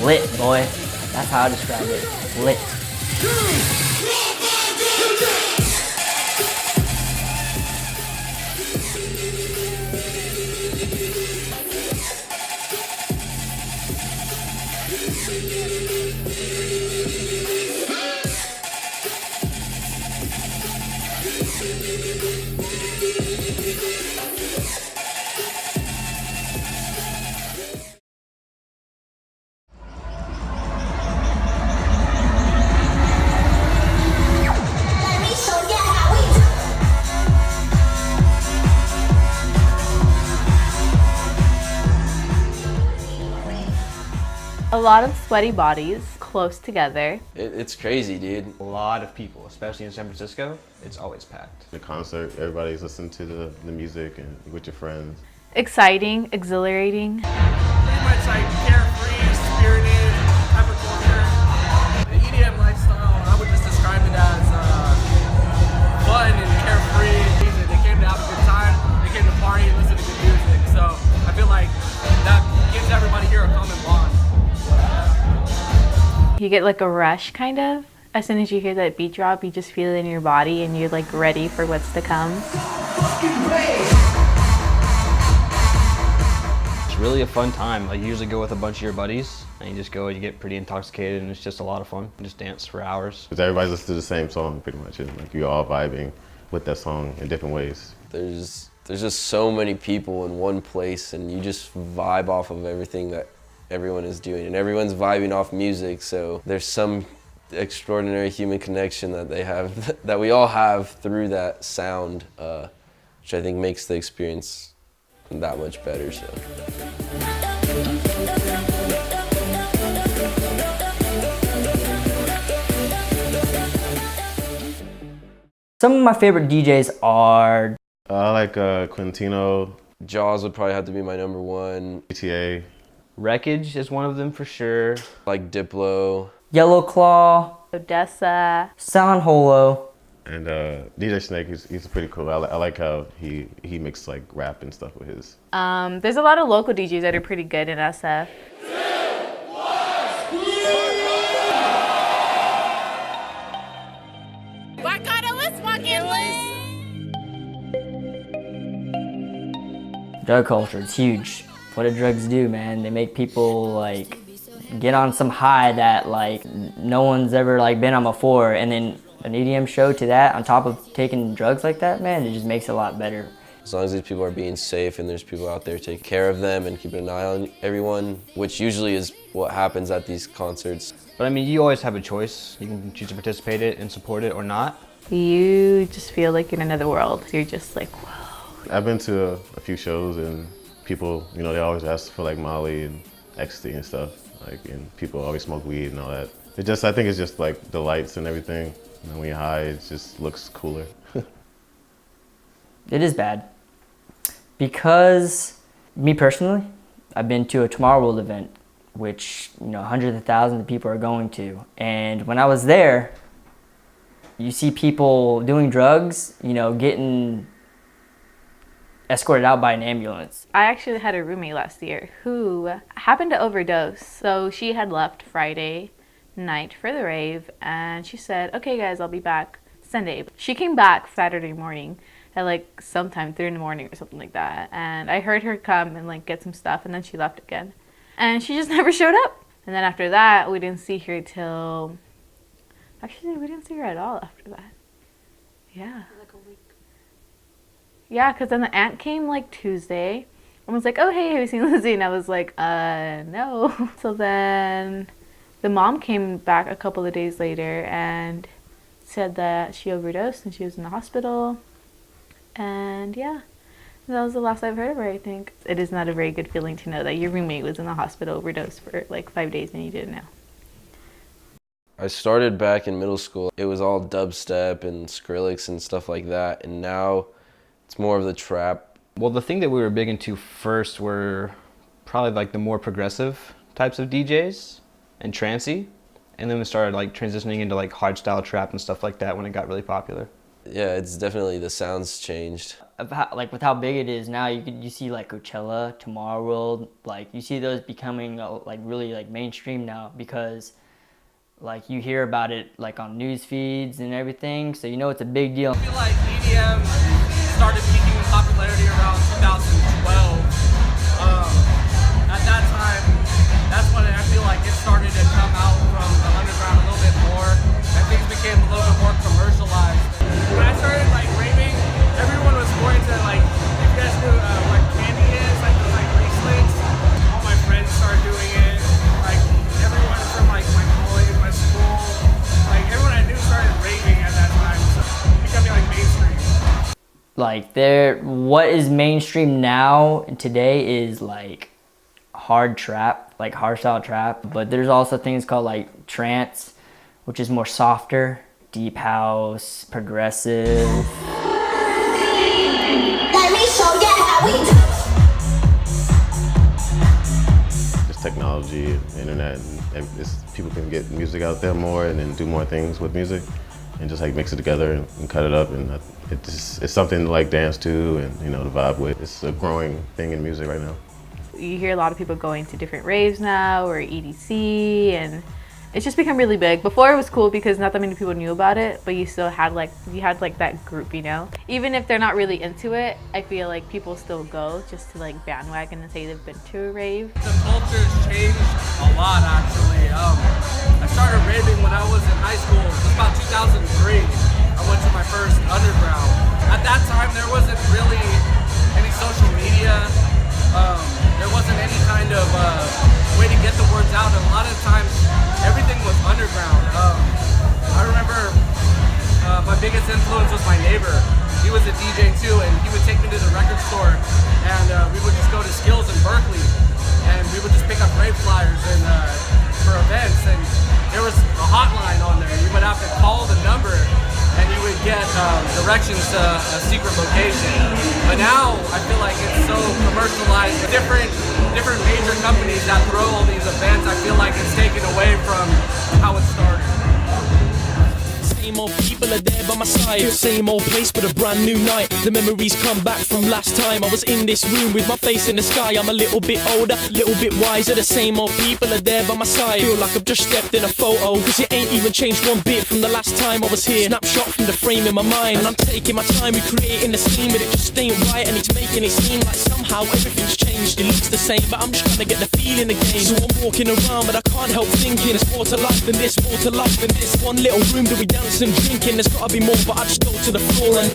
Lit, boy. That's how I describe it. Lit. A lot of sweaty bodies close together. It's crazy, dude. A lot of people, especially in San Francisco, it's always packed. The concert, everybody's listening to the music and with your friends. Exciting, exhilarating. Pretty much like carefree, spirited type of culture. The EDM lifestyle, I would just describe it as fun and carefree. They came to have a good time, they came to party and listen to good music. So I feel like that gives everybody here a common bond. You get like a rush, kind of. As soon as you hear that beat drop, you just feel it in your body and you're like ready for what's to come. It's really a fun time. Like, you usually go with a bunch of your buddies and you just go and you get pretty intoxicated and it's just a lot of fun. You just dance for hours. Because everybody's listening to the same song pretty much. And like you're all vibing with that song in different ways. There's just so many people in one place and you just vibe off of everything that everyone is doing, and everyone's vibing off music, so there's some extraordinary human connection that they have, that we all have through that sound, which I think makes the experience that much better. So. Some of my favorite DJs are... I like Quintino. Jaws would probably have to be my number one. ETA. Wreckage is one of them for sure. Like Diplo. Yellow Claw. Odessa. Sound Holo. And DJ Snake, he's pretty cool. I like how he mixes like rap and stuff with his. There's a lot of local DJs that are pretty good in SF. BArkada was fucking lit. Drug culture, it's huge. What do drugs do, man? They make people like get on some high that like no one's ever like been on before, and then an EDM show to that on top of taking drugs like that, man, it just makes it a lot better. As long as these people are being safe and there's people out there taking care of them and keeping an eye on everyone, which usually is what happens at these concerts. But I mean, you always have a choice. You can choose to participate in it and support it or not. You just feel like you're in another world. You're just like, whoa. I've been to a few shows and people, you know, they always ask for like Molly and ecstasy and stuff. Like, and people always smoke weed and all that. I think it's just like the lights and everything. You know, when you're high, it just looks cooler. It is bad. Because, me personally, I've been to a Tomorrowland event, which, you know, hundreds of thousands of people are going to. And when I was there, you see people doing drugs, you know, getting escorted out by an ambulance. I actually had a roommate last year who happened to overdose. So she had left Friday night for the rave and she said, okay guys, I'll be back Sunday. She came back Saturday morning at like sometime 3 in the morning or something like that. And I heard her come and like get some stuff and then she left again. And she just never showed up. And then after that, we didn't see her till, actually we didn't see her at all after that. Yeah. Like a week. Yeah, because then the aunt came like Tuesday and was like, oh, hey, have you seen Lizzie? And I was like, no. So then the mom came back a couple of days later and said that she overdosed and she was in the hospital. And yeah, that was the last I've heard of her, I think. It is not a very good feeling to know that your roommate was in the hospital overdosed for like 5 days and you didn't know. I started back in middle school. It was all dubstep and Skrillex and stuff like that. And now it's more of the trap. Well, the thing that we were big into first were probably like the more progressive types of DJs and trancey. And then we started like transitioning into like hardstyle trap and stuff like that when it got really popular. Yeah, it's definitely, the sound's changed. Like with how big it is now, you see like Coachella, Tomorrowland, like you see those becoming like really like mainstream now, because like you hear about it like on news feeds and everything, so you know it's a big deal. I feel like EDM started peaking in popularity around 2012. At that time, that's when I feel like it started to come out from the underground a little bit more, and things became a little bit more commercialized. When I started like raving, everyone was more into like, if you guys knew what candy is, like those like bracelets. All my friends started doing it. Like everyone from like my college, my school, like everyone I knew started raving at that time. So becoming like mainstream. Like what is mainstream now and today is like hard trap, like hardstyle trap, but there's also things called like trance, which is more softer, deep house, progressive. Let me show you how we do. Just technology, internet, and people can get music out there more and then do more things with music and just like mix it together and cut it up, and it's something to like dance to and, you know, to vibe with. It's a growing thing in music right now. You hear a lot of people going to different raves now, or EDC, and it's just become really big. Before it was cool because not that many people knew about it, but you still had like that group, you know? Even if they're not really into it, I feel like people still go just to like bandwagon and say they've been to a rave. The culture's changed a lot, actually. I started raving when I was in high school. It was about 2003. I went to my first underground. At that time, there wasn't really any social media. There wasn't any kind of way to get the words out, and a lot of times everything was underground. I remember my biggest influence was my neighbor. He was a DJ too, and he would take me to the record store, and we would just go to Skills in Berkeley, and we would just pick up rave flyers and for events, and there was a hotline on there. You would have to call the number, and you would get directions to a secret location. But now I feel like it's so commercialized. Different major companies that throw all these events, I feel like it's taken away from how it started. Same old people are there by my side. Same old place but a brand new night. The memories come back from last time I was in this room with my face in the sky. I'm a little bit older, little bit wiser. The same old people are there by my side. Feel like I've just stepped in a photo, cause it ain't even changed one bit from the last time I was here. Snapshot from the frame in my mind, and I'm taking my time recreating the scene, but it just ain't right, and it's making it seem like somehow everything's changed. It looks the same, but I'm just trying to get the feeling again. So I'm walking around, but I can't help thinking there's more to life than this, more to life than this. One little room that we dance and drinking, there's gotta be more, but I just go to the floor and